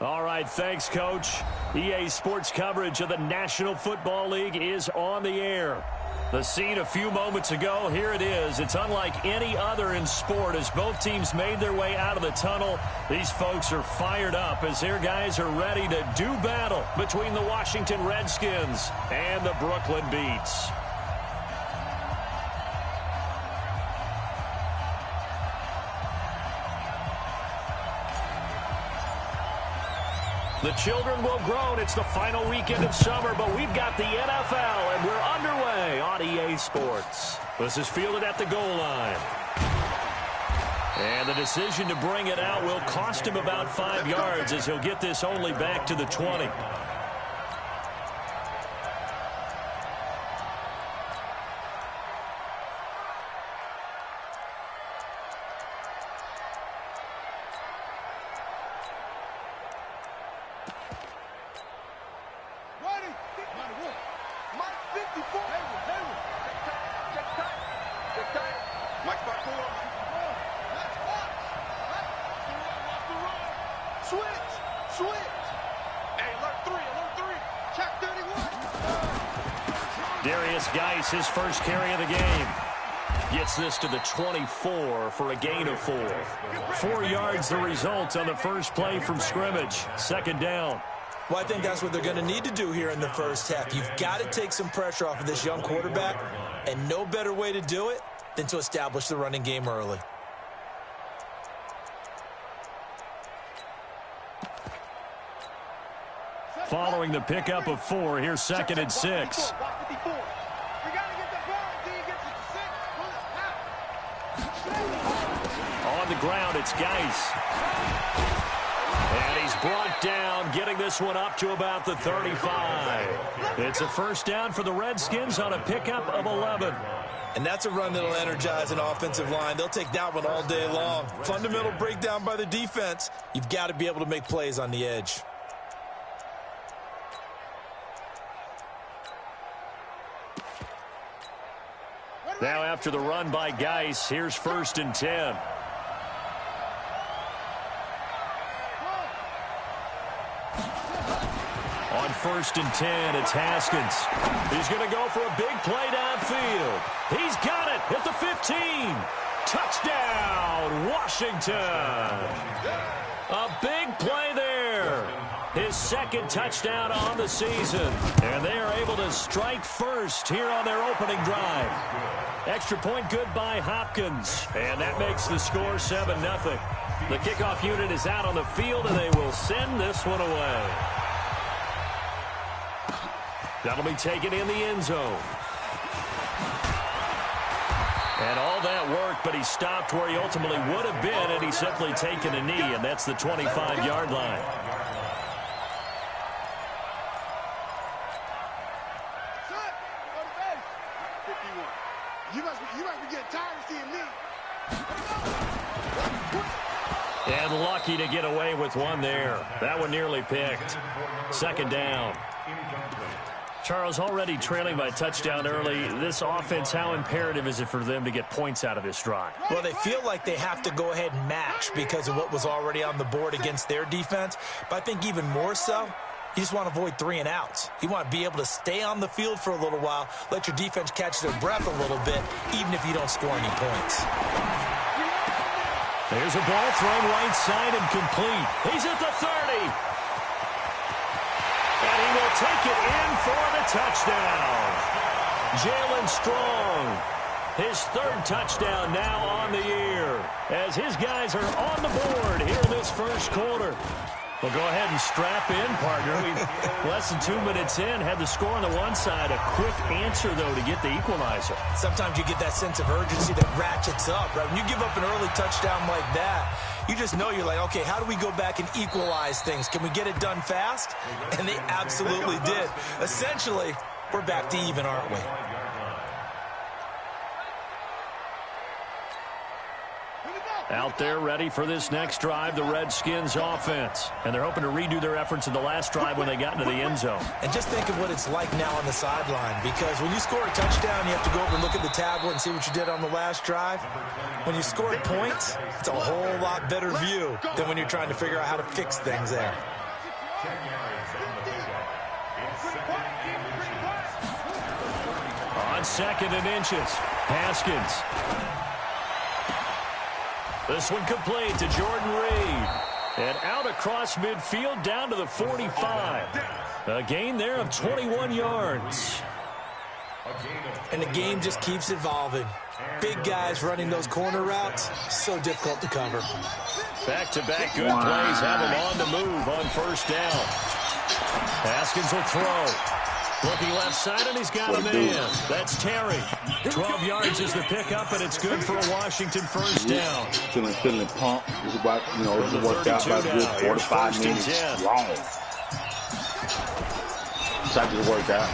All right, thanks, Coach. EA Sports coverage of the National Football League is on the air. The scene a few moments ago, here it is. It's unlike any other in sport as both teams made their way out of the tunnel. These folks are fired up as their guys are ready to do battle between the Washington Redskins and the Brooklyn Beats. The children will groan. It's the final weekend of summer, but we've got the NFL, and we're underway on EA Sports. This is fielded at the goal line. And the decision to bring it out will cost him about 5 yards as he'll get this only back to the 20. His first carry of the game. Gets this to the 24 for a gain of 4. 4 yards the result on the first play from scrimmage. Second down. Well, I think that's what they're going to need to do here in the first half. You've got to take some pressure off of this young quarterback, and no better way to do it than to establish the running game early. Following the pickup of 4, here's 2nd and 6. On the ground, it's Geis. And he's brought down, getting this one up to about the 35. It's a first down for the Redskins on a pickup of 11. And that's a run that'll energize an offensive line. They'll take that one all day long. Fundamental breakdown by the defense. You've got to be able to make plays on the edge. Now after the run by Geis, here's 1st and 10. On 1st and 10, it's Haskins. He's going to go for a big play downfield. He's got it at the 15. Touchdown, Washington. A big play there. His 2nd touchdown on the season. And they are able to strike first here on their opening drive. Extra point good by Hopkins. And that makes the score 7-0. The kickoff unit is out on the field, and they will send this one away. That'll be taken in the end zone. And all that worked, but he stopped where he ultimately would have been, and he's simply taken a knee, and that's the 25-yard line. You must be getting tired of seeing me. And lucky to get away with one there. That one nearly picked. 2nd down. Charles, already trailing by a touchdown early. This offense, how imperative is it for them to get points out of this drive? Well, they feel like they have to go ahead and match because of what was already on the board against their defense. But I think even more so, you just want to avoid 3 and outs. You want to be able to stay on the field for a little while, let your defense catch their breath a little bit, even if you don't score any points. There's a ball thrown right side and complete. He's at the 30. And he will take it in for the touchdown. Jalen Strong, his 3rd touchdown now on the year, as his guys are on the board here in this first quarter. Well, go ahead and strap in, partner. Less than 2 minutes in, had the score on the one side. A quick answer, though, to get the equalizer. Sometimes you get that sense of urgency that ratchets up, right? When you give up an early touchdown like that, you just know you're like, okay, how do we go back and equalize things? Can we get it done fast? And they absolutely did. Essentially, we're back to even, aren't we? Out there ready for this next drive, the Redskins offense. And they're hoping to redo their efforts in the last drive when they got into the end zone. And just think of what it's like now on the sideline, because when you score a touchdown, you have to go over and look at the tablet and see what you did on the last drive. When you scored points, it's a whole lot better view than when you're trying to figure out how to fix things there. On 2nd and inches, Haskins. This one complete to Jordan Reed. And out across midfield down to the 45. A gain there of 21 yards. And the game just keeps evolving. Big guys running those corner routes, so difficult to cover. Back-to-back good plays have him on the move on 1st down. Haskins will throw. Looking left side, and he's got a man. That's Terry. 12 yards is the pickup, and it's good for a Washington 1st down. Feeling pumped. This is about, this worked out about a good 45 minutes long. So I just worked out.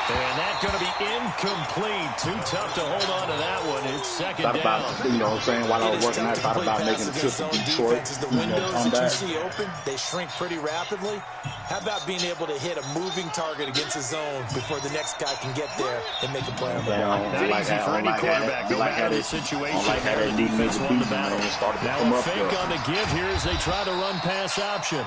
And that's going to be incomplete. Too tough to hold on to that one. It's 2nd down. Thought about, while I was working, I thought about making a trip to Detroit. The windows that you see open, they shrink pretty rapidly. How about being able to hit a moving target against a zone before the next guy can get there and make a play on the ball? Not easy for any quarterback, no matter the situation. The defense won the battle. Now a fake on the give here as they try to run pass option.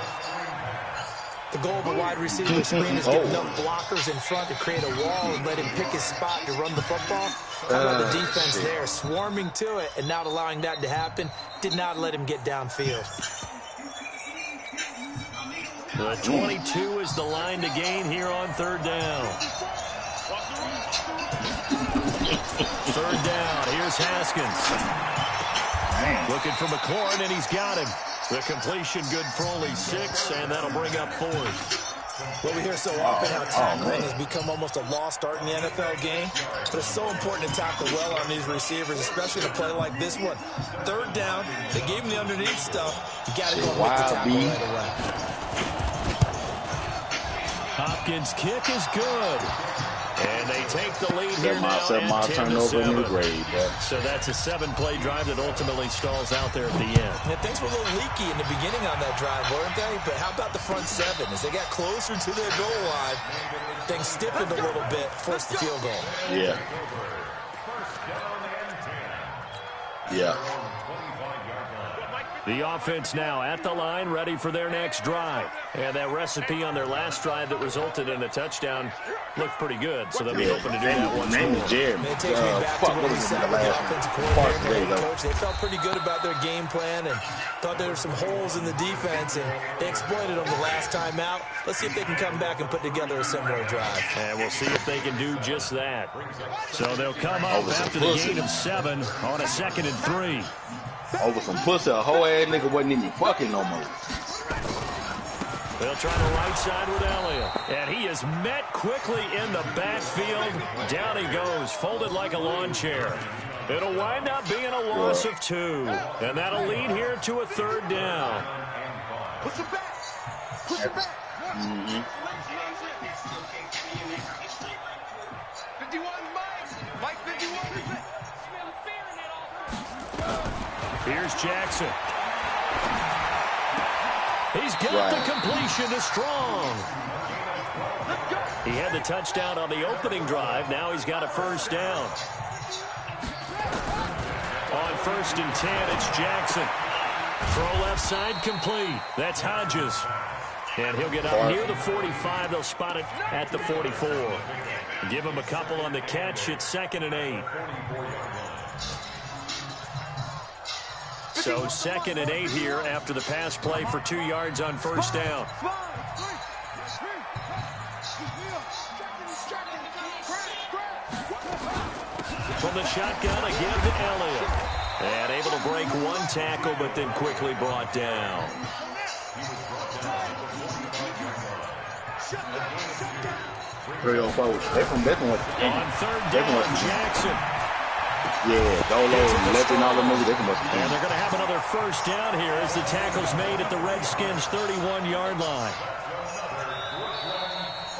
The goal of a wide receiver screen is get enough blockers in front to create a wall and let him pick his spot to run the football. How about the defense there, swarming to it and not allowing that to happen? Did not let him get downfield. The 22 is the line to gain here on 3rd down. 3rd down, here's Haskins. Looking for McLaurin, and he's got him. The completion good for only 6, and that'll bring up 4th. Well, we hear so often how tackling has become almost a lost art in the NFL game, but it's so important to tackle well on these receivers, especially in a play like this one. 3rd down, they gave him the underneath stuff. You got to go and make the tackle right away. Hopkins' kick is good. And they take the lead here now at 10-7. So that's a 7-play drive that ultimately stalls out there at the end. Yeah, things were a little leaky in the beginning on that drive, weren't they? But how about the front 7? As they got closer to their goal line, things stiffened a little bit, forced the field goal. Yeah. Yeah. The offense now at the line, ready for their next drive. And that recipe on their last drive that resulted in a touchdown looked pretty good, so they'll be hoping to do that once more. Name is Jeremy. It takes me back to what we said with the offensive coordinator and the coach. They felt pretty good about their game plan and thought there were some holes in the defense, and they exploited them the last time out. Let's see if they can come back and put together a similar drive. And we'll see if they can do just that. So they'll come up after the gain of 7 on a 2nd and 3. Over some pussy, a whole ass nigga wasn't even fucking no more. They'll try the right side with Elliott. And he is met quickly in the backfield. Down he goes, folded like a lawn chair. It'll wind up being a loss of 2. And that'll lead here to a 3rd down. Push it back. Push it back. 51, Mike 51. Here's Jackson. He's got the completion to Strong. He had the touchdown on the opening drive. Now he's got a 1st down. On 1st and 10, it's Jackson. Throw left side complete. That's Hodges. And he'll get up near the 45. They'll spot it at the 44. Give him a couple on the catch. It's 2nd and 8. So 2nd and 8 here after the pass play for 2 yards on 1st down. From the shotgun, again to Elliott. And able to break 1 tackle, but then quickly brought down. On 3rd down, Jackson. Yeah, Dolo, Legend, all the movies, they can must And they're going to have another 1st down here as the tackle's made at the Redskins' 31-yard line.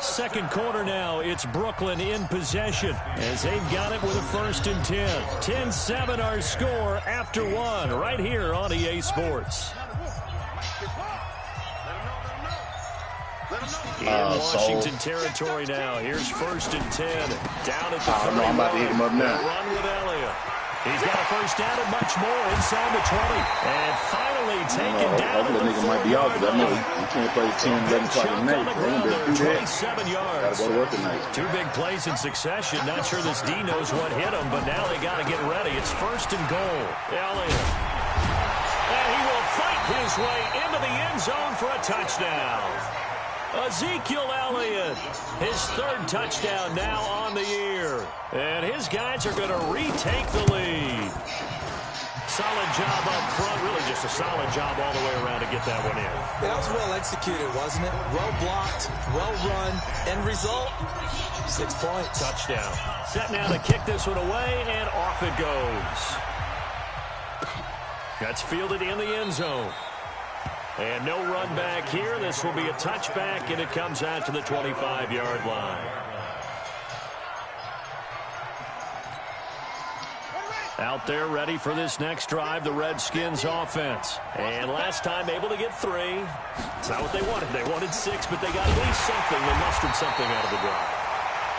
2nd quarter now, it's Brooklyn in possession as they've got it with a 1st and 10. 10-7 our score after 1 right here on EA Sports. In Washington territory now. Here's 1st and 10. Down at the 31. I'm about to hit him up now. Run with Elliott. He's got a 1st down and much more inside the 20. And finally taken down that nigga might be out. That nigga, you can't play 10, 11 o'clock at night. They ain't better do that. 27 yards. Gotta go to work tonight. Two big plays in succession. Not sure this D knows what hit him, but now they got to get ready. It's 1st and goal. Elliott. And he will fight his way into the end zone for a touchdown. Ezekiel Elliott, his 3rd touchdown now on the year. And his guys are going to retake the lead. Solid job up front. Really just a solid job all the way around to get that one in. That was well executed, wasn't it? Well blocked, well run. End result, 6 points. Touchdown. Set now to kick this one away, and off it goes. That's fielded in the end zone. And no run back here. This will be a touchback, and it comes out to the 25-yard line. Out there ready for this next drive, the Redskins offense. And last time able to get 3. It's not what they wanted. They wanted 6, but they got at least something. They mustered something out of the drive.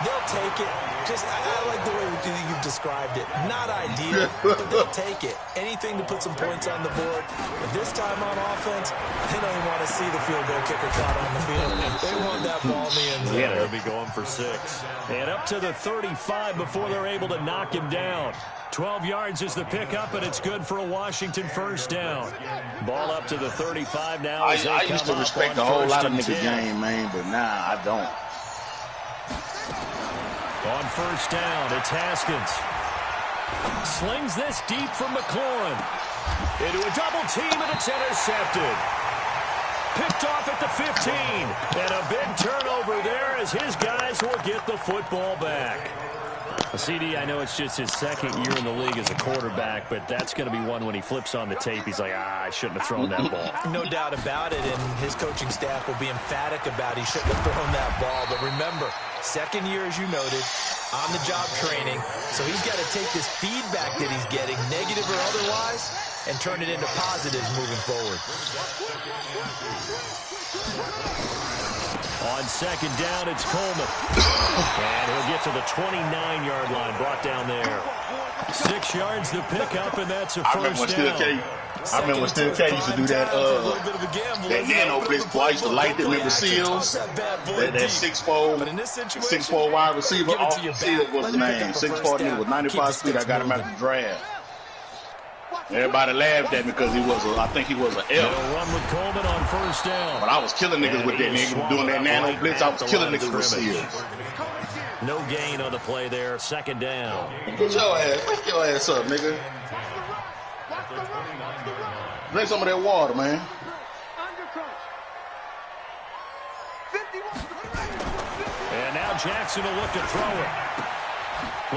They'll take it. I like the way you've described it. Not ideal, but they'll take it. Anything to put some points on the board. But this time on offense, they don't even want to see the field goal kicker trot on the field. They want that ball in the end zone. Yeah, they'll be going for 6. And up to the 35 before they're able to knock him down. 12 yards is the pickup, and it's good for a Washington 1st down. Ball up to the 35 now. I used to respect a whole lot of niggas game, man, but nah, I don't. On 1st down, it's Haskins. Slings this deep from McLaurin. Into a double team, and it's intercepted. Picked off at the 15. And a big turnover there as his guys will get the football back. CD, I know it's just his 2nd year in the league as a quarterback, but that's going to be one when he flips on the tape. He's like, I shouldn't have thrown that ball. No doubt about it, and his coaching staff will be emphatic about he shouldn't have thrown that ball. But remember, 2nd year, as you noted, on-the-job training. So he's got to take this feedback that he's getting, negative or otherwise, and turn it into positives moving forward. On 2nd down, it's Coleman. And he'll get to the 29-yard line, brought down there. 6 yards the pickup, and that's a 1st down. I remember when Steve K used to do that nano blitz. Boy, I used to like that. Remember Seals? That 6'4" wide receiver. Seals was his name. 6'4" nigga with 95 speed. I got him out of the draft. Everybody laughed at me because I think he was an L. They'll run with Coleman on 1st down. But I was killing niggas with that nigga. Doing that nano blitz, I was killing niggas with Seals. No gain on the play there. 2nd down. Get your ass up, nigga. Drink some of that water, man. And now Jackson will look to throw it.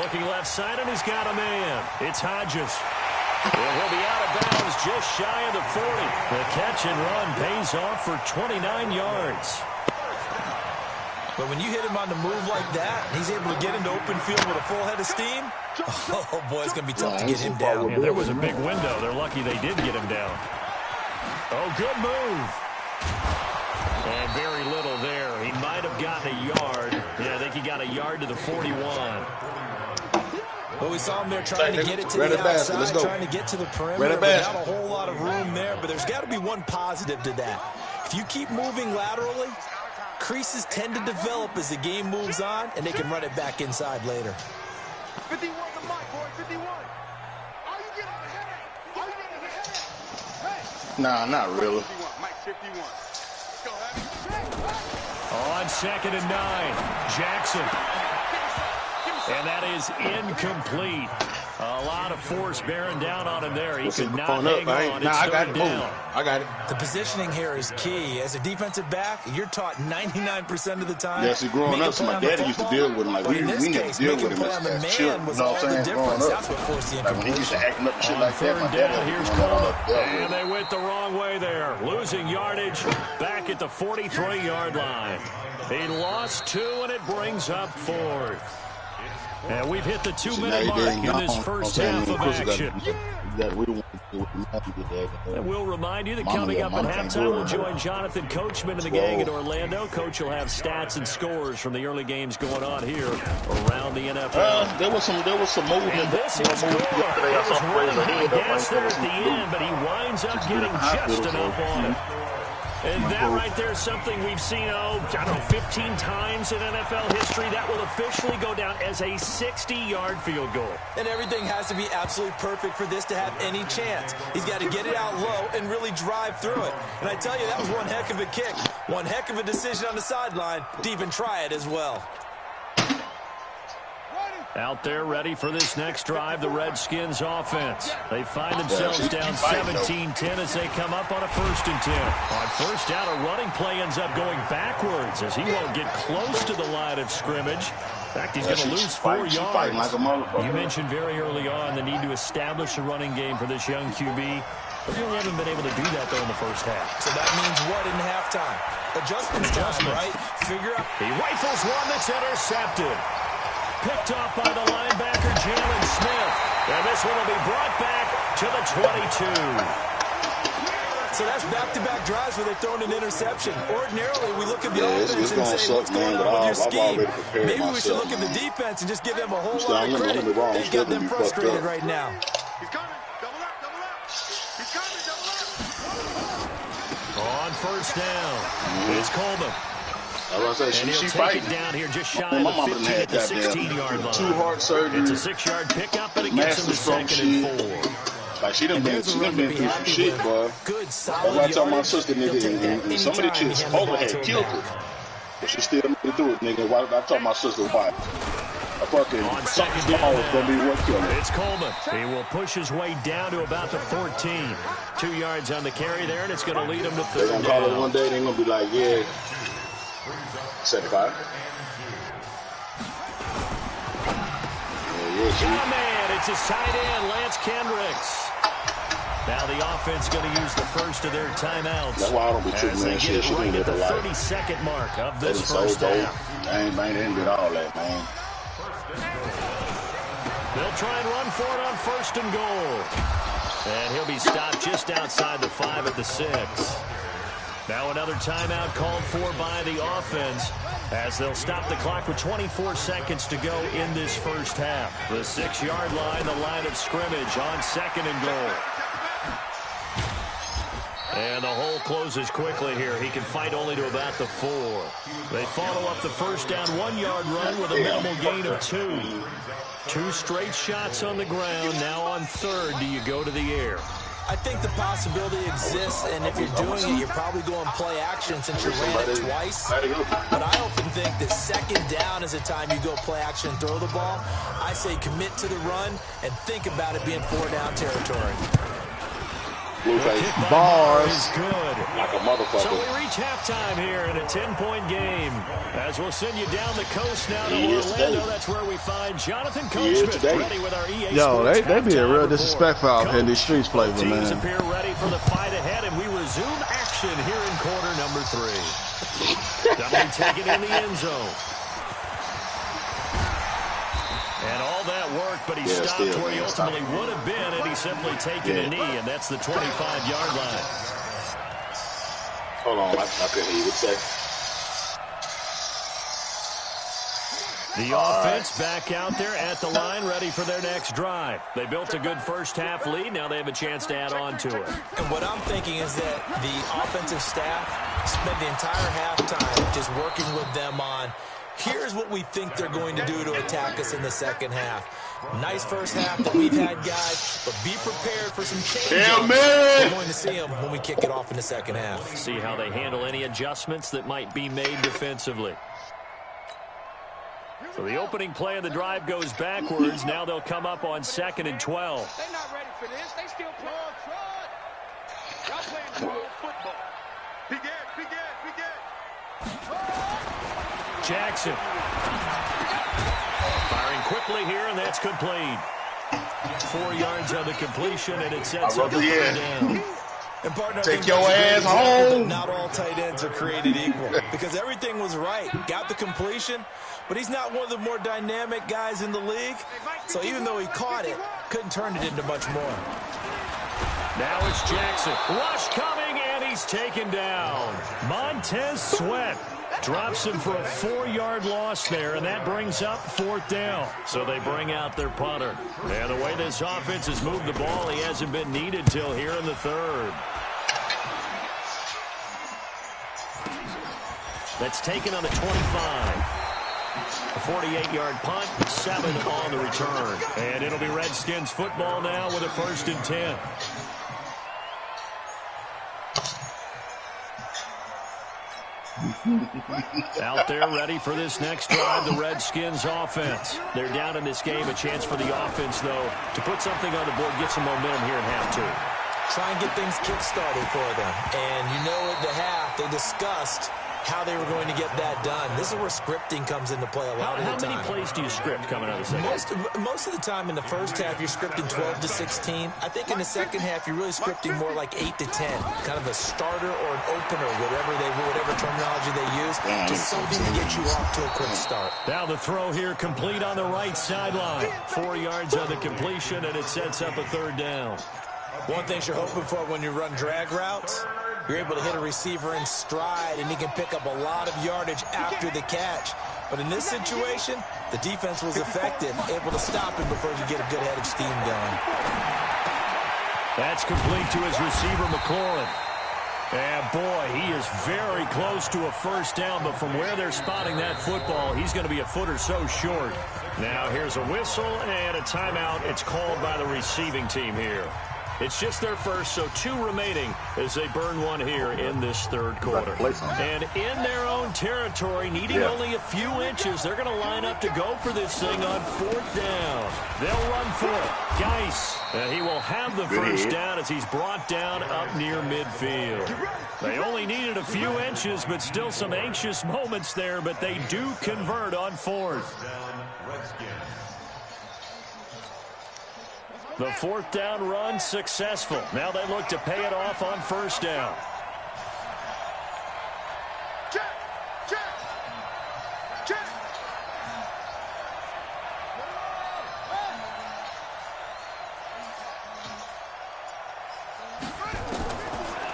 Looking left side, and he's got a man. It's Hodges. And he'll be out of bounds just shy of the 40. The catch and run pays off for 29 yards. But when you hit him on the move like that, he's able to get into open field with a full head of steam. Oh, boy, it's going to be tough to get him down. Yeah, there was a big window. They're lucky they did get him down. Oh, good move. And very little there. He might have gotten a yard. Yeah, I think he got a yard to the 41. Well, we saw him there trying to get it to the outside, trying to get to the perimeter, but not a whole lot of room there. But there's got to be one positive to that. If you keep moving laterally, creases tend to develop as the game moves on, and they can run it back inside later. 51 the mic, boy, 51. Are you getting the headache? Are you getting the headache? Hey. Nah, not really. 51, Mike 51. Go On 2nd and 9, Jackson. And that is incomplete. A lot of force bearing down on him there. He could not hang on. Nah, I got it. I got it. The positioning here is key. As a defensive back, you're taught 99% of the time. Yeah, see, growing up, my daddy used to deal with him. Like, we didn't deal with him as children. You know what I'm saying? Growing up. That's what forced the like, when he used to acting up and shit like that, my daddy. Here's Coleman. And they went the wrong way there. Losing yardage back at the 43-yard line. He lost 2, and it brings up 4th. And we've hit the 2-minute mark in this first half of action. And we'll remind you that coming up at halftime, we'll join Jonathan Coachman and the gang in Orlando. Coach will have stats and scores from the early games going on here around the NFL. There was some movement. And this is good. He was running high gas there at the end, but he winds up getting just enough on it. And that right there is something we've seen, I don't know, 15 times in NFL history. That will officially go down as a 60-yard field goal. And everything has to be absolutely perfect for this to have any chance. He's got to get it out low and really drive through it. And I tell you, that was one heck of a kick. One heck of a decision on the sideline to even try it as well. Out there ready for this next drive, the Redskins offense. They find themselves down 17-10 as they come up on a 1st and 10. On first down, a running play ends up going backwards as he won't get close to the line of scrimmage. In fact, he's going to lose 4 yards. You mentioned very early on the need to establish a running game for this young QB. But really haven't been able to do that, though, in the first half. So that means what in halftime? Adjustments time, right? Figure out. He rifles one that's intercepted. Picked off by the linebacker, Jalen Smith. And this one will be brought back to the 22. So that's back-to-back drives where they've thrown an interception. Ordinarily, we look at the offense and say, what's going on with your scheme? Maybe we should look at the defense and just give them a whole lot of credit. They've got them frustrated right now. He's coming. Double up, double up. He's coming, double up. On first down, it's Coleman. And he'll take it down here just shy of the 15 at the 16-yard line. 2 heart surgery. It's a 6-yard pickup, but it gets him to 2nd and 4. Like, she done been through some shit, bro. Good, solid. That's why I told my sister, nigga, and some of the kids Homer had killed her. But she still made it through it, nigga. Why did I tell my sister why? A fucking something small is going to be what killed her. It's Coleman. He will push his way down to about the 14. 2 yards on the carry there, and it's going to lead him to 3rd They're going to call it one day, they're going to be like, yeah. 75. Oh, man, it's his tight end, Lance Kendricks. Now the offense going to use the first of their timeouts. That's why I don't be tripping, man. Shit, she right didn't at get the the 32nd mark of this first half. Man, they didn't get all that, man. They'll try and run for it on 1st and goal. And he'll be stopped just outside the 5 at the 6. Now another timeout called for by the offense as they'll stop the clock with 24 seconds to go in this first half. The 6-yard line, the line of scrimmage on 2nd and goal. And the hole closes quickly here. He can fight only to about the 4. They follow up the first down 1-yard run with a minimal gain of 2. 2 straight shots on the ground. Now on 3rd, do you go to the air? I think the possibility exists, and if you're doing it, you're probably going play action since you ran it twice. But I often think that 2nd down is the time you go play action and throw the ball. I say commit to the run and think about it being 4-down territory. Bars. Good. Like a motherfucker. So we reach halftime here in a 10-point game. As we'll send you down the coast now to Orlando. That's where we find Jonathan Coachman ready with our EA Sports they be a real disrespectful out here in these streets, flavor, man. Teams appear ready for the fight ahead, and we resume action here in quarter number 3. Doubling taken in the end zone. And all that work, but he stopped where he ultimately would have been, and he's simply taken a knee, and that's the 25-yard line. Hold on, I couldn't hear you. What's that? The offense back out there at the line, ready for their next drive. They built a good first-half lead. Now they have a chance to add on to it. And what I'm thinking is that the offensive staff spent the entire halftime just working with them on, here's what we think they're going to do to attack us in the second half. Nice first half that we've had, guys, but be prepared for some changes. We're going to see them when we kick it off in the second half. See how they handle any adjustments that might be made defensively. So the opening play of the drive goes backwards. Now they'll come up on 2nd and 12. They're not ready for this. They still playing y'all playing world football. Begin. Jackson. Firing quickly here, and that's complete. 4 yards on the completion, and it sets up a 3rd down. And partner, take your ass home. Not all tight ends are created equal because everything was right. Got the completion, but he's not one of the more dynamic guys in the league. So even though he caught it, couldn't turn it into much more. Now it's Jackson. Rush coming, and he's taken down. Montez Sweat drops him for a 4-yard loss there, and that brings up 4th down. So they bring out their punter. And the way this offense has moved the ball, he hasn't been needed till here in the 3rd. That's taken on the 25. A 48-yard punt, 7 on the return. And it'll be Redskins football now with a 1st and 10. Out there ready for this next drive, the Redskins offense. They're down in this game. A chance for the offense, though, to put something on the board, get some momentum here in half 2. Try and get things kick-started for them. And you know at the half, they discussed how they were going to get that done. This is where scripting comes into play a lot of the time. How many plays do you script coming out of the second? Most of the time in the first half, you're scripting 12 to 16. I think in the second half, you're really scripting more like 8 to 10. Kind of a starter or an opener, whatever terminology they use. Just something to get you off to a quick start. Now the throw here complete on the right sideline. 4 yards on the completion, and it sets up a 3rd down. One thing you're hoping for when you run drag routes, you're able to hit a receiver in stride, and he can pick up a lot of yardage after the catch. But in this situation, the defense was effective, able to stop him before you get a good head of steam going. That's complete to his receiver, McLaurin. And, boy, he is very close to a 1st down, but from where they're spotting that football, he's going to be a foot or so short. Now here's a whistle and a timeout. It's called by the receiving team here. It's just their first, so 2 remaining as they burn one here in this 3rd quarter. And in their own territory, needing only a few inches, they're going to line up to go for this thing on 4th down. They'll run for it. Geis, and he will have the 1st down as he's brought down up near midfield. They only needed a few inches, but still some anxious moments there, but they do convert on 4th. The 4th down run successful. Now they look to pay it off on 1st down.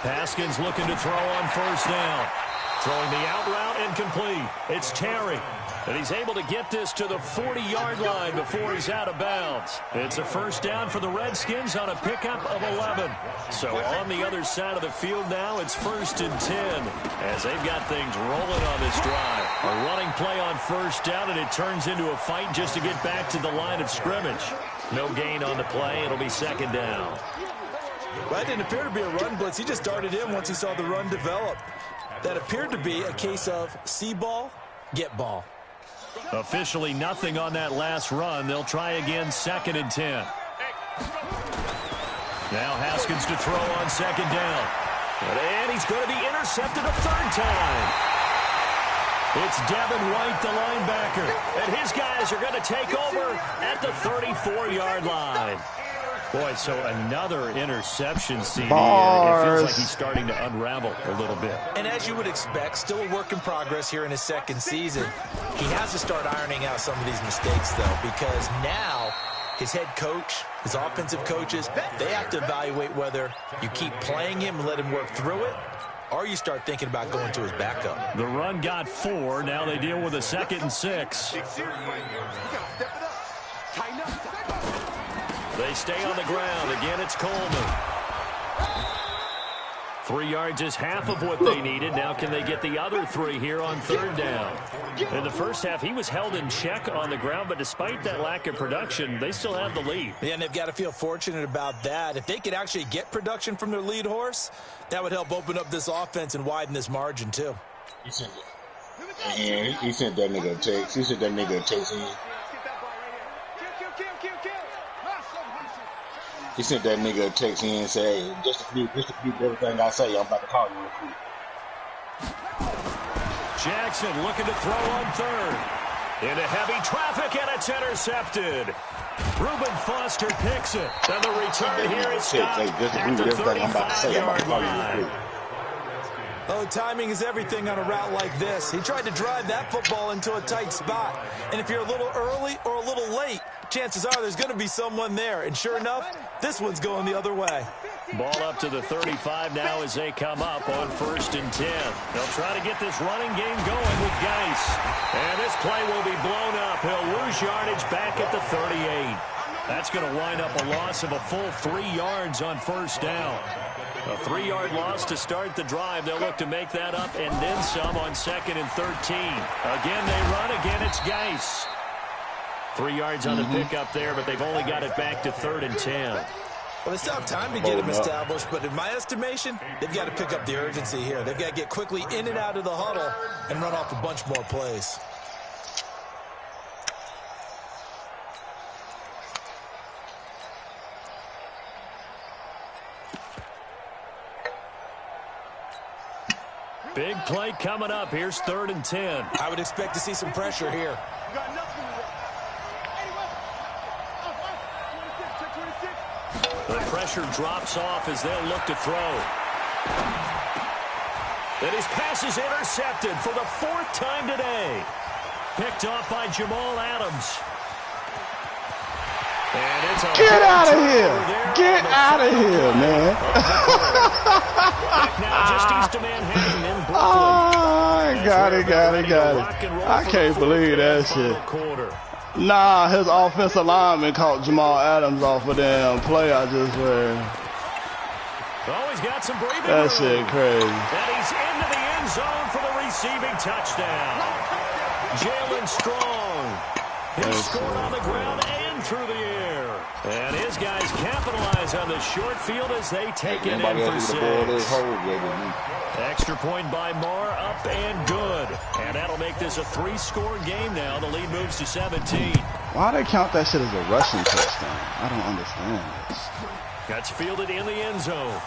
Haskins looking to throw on 1st down. Throwing the out route incomplete. It's Terry. And he's able to get this to the 40-yard line before he's out of bounds. It's a 1st down for the Redskins on a pickup of 11. So on the other side of the field now, it's 1st and 10 as they've got things rolling on this drive. A running play on 1st down, and it turns into a fight just to get back to the line of scrimmage. No gain on the play. It'll be 2nd down. Well, that didn't appear to be a run blitz. He just darted in once he saw the run develop. That appeared to be a case of see ball, get ball. Officially nothing on that last run. They'll try again, 2nd and 10. Now Haskins to throw on 2nd down. And he's going to be intercepted a 3rd time. It's Devin White, the linebacker. And his guys are going to take over at the 34-yard line. Boy, so another interception, CD. It feels like he's starting to unravel a little bit. And as you would expect, still a work in progress here in his 2nd season. He has to start ironing out some of these mistakes, though, because now his head coach, his offensive coaches, they have to evaluate whether you keep playing him and let him work through it, or you start thinking about going to his backup. The run got 4. Now they deal with a 2nd and 6. They stay on the ground. Again, it's Coleman. 3 yards is half of what they needed. Now can they get the other 3 here on 3rd down? In the first half, he was held in check on the ground, but despite that lack of production, they still have the lead. Yeah, and they've got to feel fortunate about that. If they could actually get production from their lead horse, that would help open up this offense and widen this margin, too. He sent that nigga a text. He sent that nigga a text. He sent that nigga a text in and said, hey, just to prove everything I say, I'm about to call you real quick. Jackson looking to throw on 3rd. Into heavy traffic, and it's intercepted. Reuben Foster picks it. And the return here is stopped at the 35-yard line. Oh, timing is everything on a route like this. He tried to drive that football into a tight spot. And if you're a little early or a little late, chances are there's going to be someone there. And sure enough, this one's going the other way. Ball up to the 35 now as they come up on 1st and 10. They'll try to get this running game going with Geis. And this play will be blown up. He'll lose yardage back at the 38. That's going to wind up a loss of a full 3 yards on 1st down. A 3-yard loss to start the drive. They'll look to make that up and then some on 2nd and 13. Again, they run. Again, it's Geis. 3 yards on the pickup there, but they've only got it back to 3rd and 10. Well, they still have time to get him established, but in my estimation, they've got to pick up the urgency here. They've got to get quickly in and out of the huddle and run off a bunch more plays. Big play coming up. Here's 3rd and 10. I would expect to see some pressure here. The pressure drops off as they'll look to throw. And his pass is intercepted for the 4th time today. Picked off by Jamal Adams. And it's a Get out of here. Get out of here, man. Back now just east of Manhattan in Brooklyn. Oh, got it. I can't believe that shit. Nah, his offensive lineman caught Jamal Adams off a damn play I just read. Oh, he's got some breathing That room. shit crazy. And he's into the end zone for the receiving touchdown. Jalen Strong. He scored on the ground and through the air. And his guys capitalize on the short field as they take it in for 6. Extra point by Marr, up and good. And that'll make this a 3-score game now. The lead moves to 17. Why they count that shit as a rushing touchdown? I don't understand this. That's fielded in the end zone.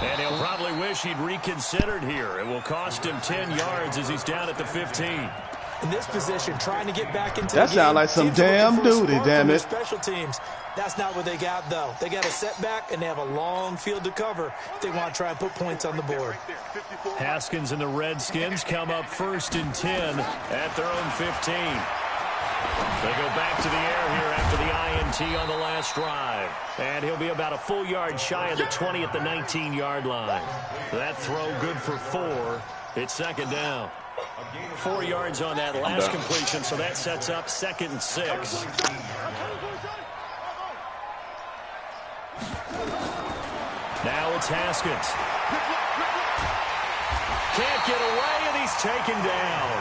And he'll probably wish he'd reconsidered here. It will cost him 10 yards as he's down at the 15. In this position, trying to get back into that sounds like some damn duty, damn it. Special teams. That's not what they got, though. They got a setback, and they have a long field to cover if they want to try and put points on the board. Haskins and the Redskins come up 1st and 10 at their own 15. They go back to the air here after the INT on the last drive. And he'll be about a full yard shy of the 20 at the 19-yard line. That throw good for 4. It's 2nd down. 4 yards on that last completion, so that sets up 2nd and 6. Now it's Haskins. Can't get away, and he's taken down.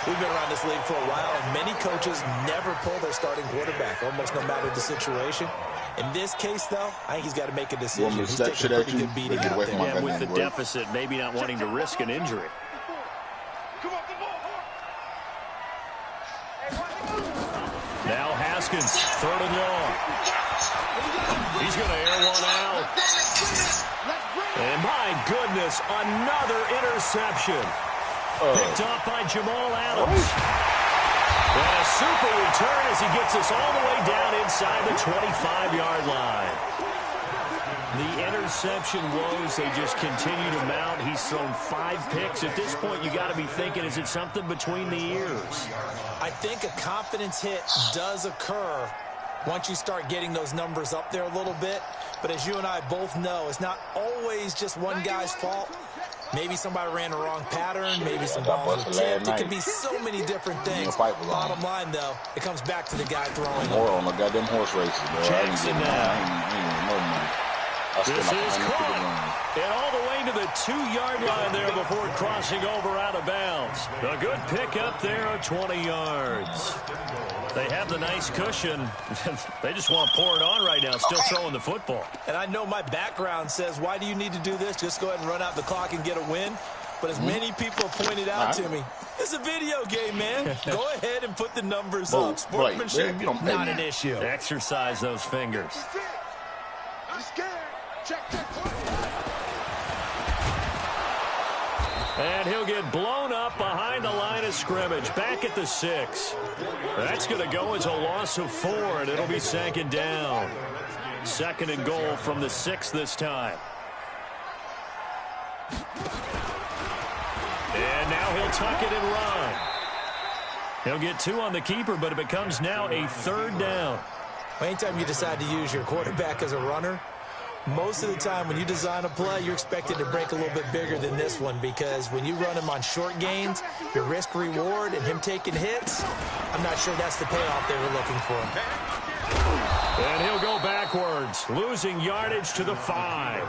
We've been around this league for a while, and many coaches never pull their starting quarterback, almost no matter the situation. In this case, though, I think he's got to make a decision. He's taking a pretty good beating out there. Yeah, with the deficit, maybe not wanting to risk an injury. Now Haskins, 3rd and long. He's going to air one out. And my goodness, another interception. Picked off by Jamal Adams. And a super return as he gets us all the way down inside the 25-yard line. The interception woes, they just continue to mount. He's thrown 5 picks. At this point, you got to be thinking, is it something between the ears? I think a confidence hit does occur once you start getting those numbers up there a little bit. But as you and I both know, it's not always just one guy's fault. Maybe somebody ran the wrong pattern. Maybe some balls were tipped. It could be so many different things. Bottom line, though, it comes back to the guy throwing. More on the goddamn horse races, bro. Jackson This is caught. And all the way to the 2-yard line there before crossing over out of bounds. A good pick up there of 20 yards. They have the nice cushion. They just want to pour it on right now, still throwing the football. And I know my background says, why do you need to do this? Just go ahead and run out the clock and get a win. But as many people have pointed out to me, it's a video game, man. Go ahead and put the numbers up. Sportsmanship, not an issue. Exercise those fingers. And he'll get blown up behind the line of scrimmage, back at the 6. That's going to go as a loss of 4, and it'll be 2nd down. 2nd and goal from the 6 this time. And now he'll tuck it and run. He'll get 2 on the keeper, but it becomes now a 3rd down. Anytime you decide to use your quarterback as a runner, most of the time when you design a play, you're expected to break a little bit bigger than this one, because when you run him on short gains, your risk-reward and him taking hits, I'm not sure that's the payoff they were looking for. And he'll go backwards, losing yardage to the 5.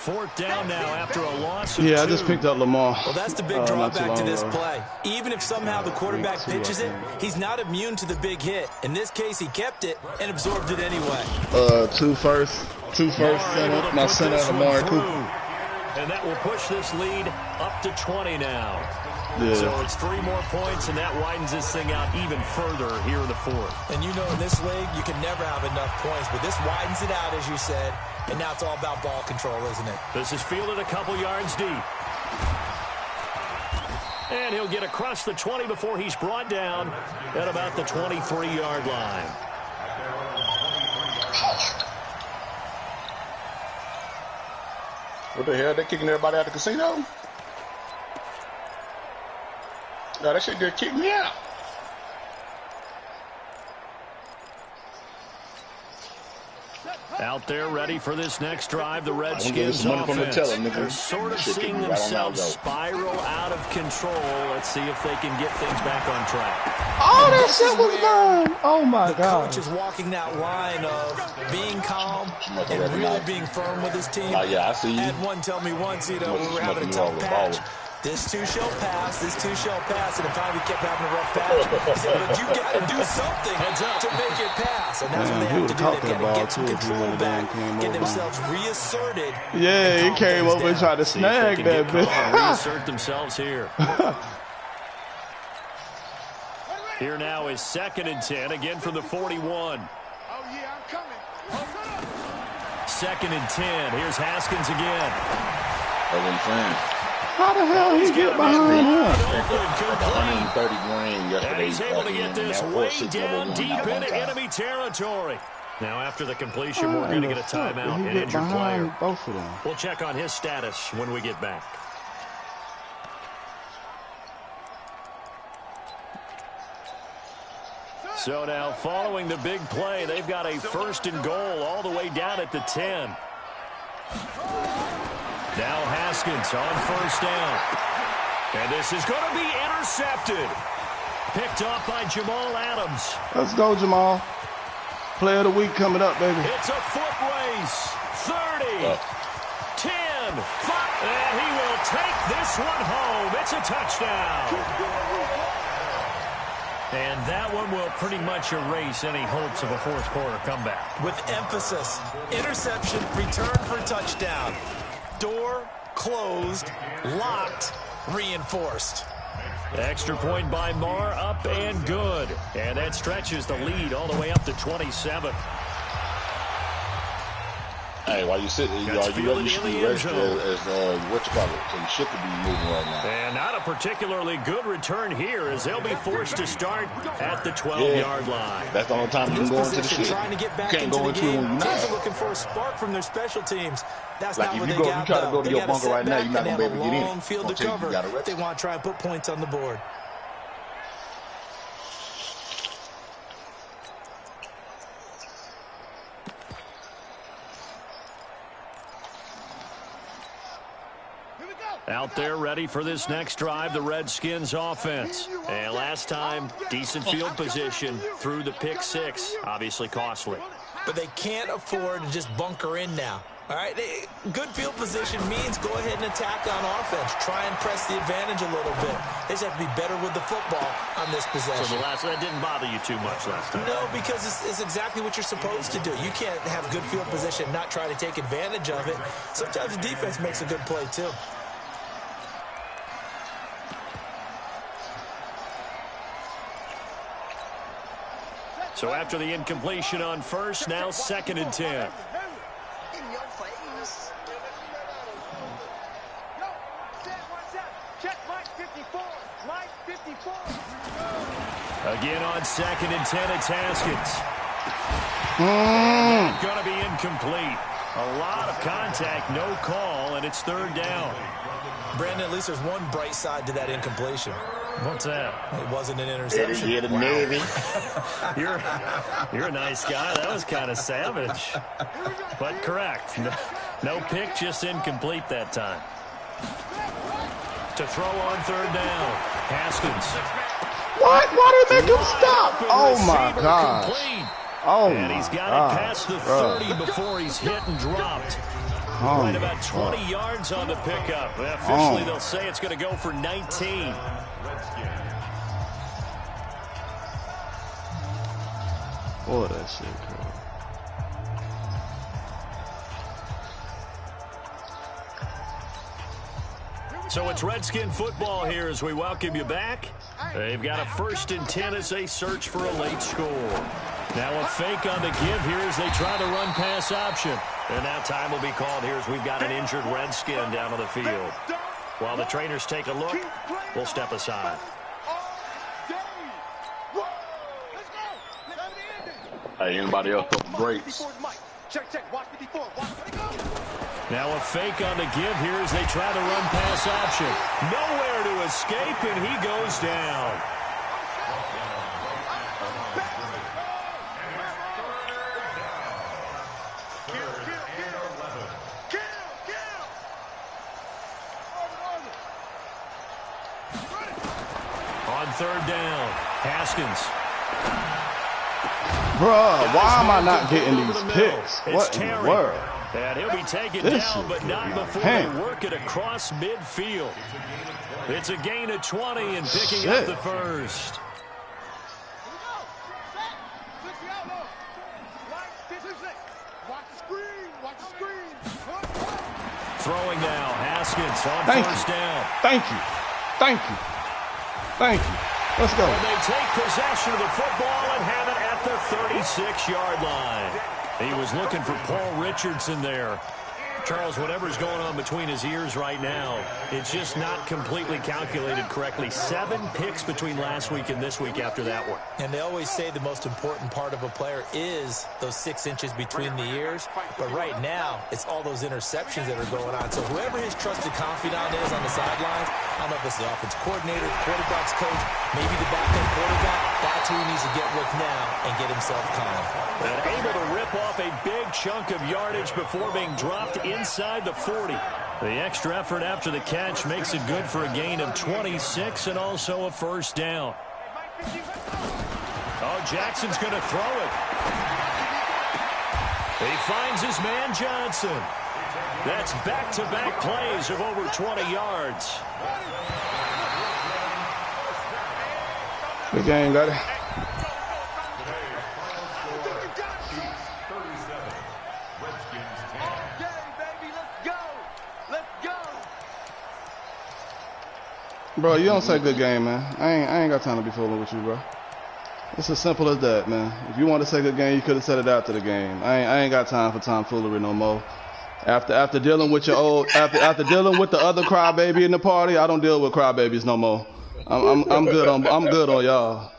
4th down now after a loss of 2. I just picked up Lamar. Well, that's the big drawback to this play. Even if somehow the quarterback pitches it, he's not immune to the big hit. In this case, he kept it and absorbed it anyway. 2 first center. My center, Amari Cooper. And that will push this lead up to 20 now. Yeah. So it's 3 more points, and that widens this thing out even further here in the 4th. And you know, in this league, you can never have enough points, but this widens it out, as you said, and now it's all about ball control, isn't it? This is fielded a couple yards deep. And he'll get across the 20 before he's brought down at about the 23-yard line. What the hell? They kicking everybody out of the casino? No, that shit just kicked me out. Out there ready for this next drive, the Redskins offense. They're sort of seeing themselves spiral out of control. Let's see if they can get things back on track. Oh, that shit was done. Oh, my God. The coach is walking that line of being calm and really being firm with his team. Yeah, I see you. I had one tell me once, you know, we were having a tough patch. This too shall pass, this too shall pass, and finally we kept having a rough patch. He said, but you got to do something to make it pass. And that's what they have to do. They've got to get some control back, get themselves reasserted. Yeah, he came over and tried to snag that bitch. Reassert themselves here. Here now is 2nd and 10, again from the 41. Oh, yeah, I'm coming. 2nd and 10. Here's Haskins again. That's what I'm saying. How the hell he get behind him? 130 grand yesterday. And he's able to get this way down deep into enemy territory. Now, after the completion, we're going to get a timeout, an injured player. Both of them. We'll check on his status when we get back. So now, following the big play, they've got a 1st and goal all the way down at the 10. Now Haskins on 1st down. And this is going to be intercepted. Picked off by Jamal Adams. Let's go, Jamal. Player of the week coming up, baby. It's a foot race. 30, 10, 5. And he will take this one home. It's a touchdown. And that one will pretty much erase any hopes of a 4th quarter comeback. With emphasis, interception, return for touchdown. Door closed, locked, reinforced. Extra point by Marr, up and good. And that stretches the lead all the way up to 27. Hey, while you sitting, you should be registered as what you call it. So you should be moving right now. And not a particularly good return here, as they'll be forced to start at the 12-yard line. That's the only time you can go into the shit. Trying to get back you can't into go the into game. it when you're Teams not. are looking for a spark from their special teams. That's Like not if what you they go, got. you try to go to your bunker right now, you're not gonna be able to get in. They have a long field to cover. They want to try and put points on the board. Out there ready for this next drive, the Redskins offense. And last time, decent field position through the pick 6. Obviously costly. But they can't afford to just bunker in now. All right, good field position means go ahead and attack on offense. Try and press the advantage a little bit. They just have to be better with the football on this possession. So that didn't bother you too much last time? No, because it's exactly what you're supposed to do. You can't have good field position and not try to take advantage of it. Sometimes the defense makes a good play, too. So after the incompletion on 1st, now 2nd and 10. Check Mike 54. Mike 54. Again on 2nd and 10, it's Haskins. Going to be incomplete. A lot of contact, no call, and it's 3rd down. Brandon, at least there's one bright side to that incompletion. What's that? It wasn't an interception. You're a nice guy. That was kind of savage. But correct. No pick, just incomplete that time. To throw on 3rd down. Haskins. What? Why did they make him stop? Oh, my gosh. Oh, and he's got it past the 30 before he's hit and dropped. Right about 20 yards on the pickup. Officially, they'll say it's going to go for 19. Boy, that shit, bro. So it's Redskin football here as we welcome you back. They've got a 1st and 10 as they search for a late score. Now a fake on the give here as they try the run-pass option. And now time will be called here as we've got an injured Redskin down on the field. While the trainers take a look, we'll step aside. Hey, anybody else throw breaks? Check. Watch 54. Now a fake on the give here as they try the run-pass option. Nowhere to escape, and he goes down. On 3rd down, Haskins. Bruh, why am I not getting these picks? What in the world? And he'll be taken down, but not before they work it across midfield. It's a gain of 20 and picking up the 1st. Throwing now, Haskins on 1st down. Thank you. Let's go. And they take possession of the football and have it at the 36-yard line. He was looking for Paul Richardson there. Charles, whatever's going on between his ears right now, it's just not completely calculated correctly. 7 picks between last week and this week after that one. And they always say the most important part of a player is those 6 inches between the ears. But right now, it's all those interceptions that are going on. So whoever his trusted confidant is on the sidelines, I don't know if it's the offense coordinator, quarterback's coach, maybe the backup quarterback, that's who he needs to get with now and get himself calm. And able to rip off a big chunk of yardage before being dropped inside the 40. The extra effort after the catch makes it good for a gain of 26 and also a 1st down. Oh, Jackson's going to throw it. He finds his man Johnson. That's back-to-back plays of over 20 yards. Good game, got it. Bro, you don't say good game, man. I ain't got time to be fooling with you, bro. It's as simple as that, man. If you want to say good game, you could have said it after the game. I ain't got time for tomfoolery no more. After dealing with your old, after dealing with the other crybaby in the party, I don't deal with crybabies no more. I'm good on y'all.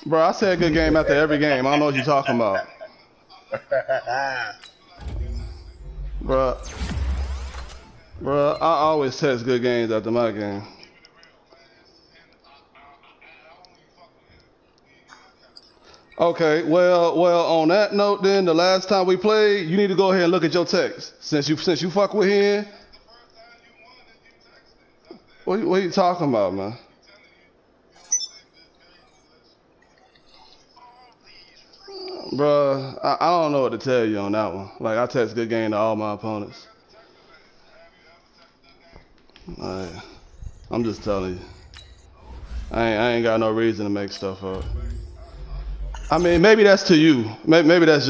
Bro, I say a good game after every game. I don't know what you're talking about. Bro, I always text good games after my game. Okay, well, on that note then, the last time we played, you need to go ahead and look at your text. Since you fuck with him. What are you talking about, man? Bruh, I don't know what to tell you on that one. Like, I text good game to all my opponents. I'm just telling you. I ain't got no reason to make stuff up. I mean, maybe that's to you. Maybe that's just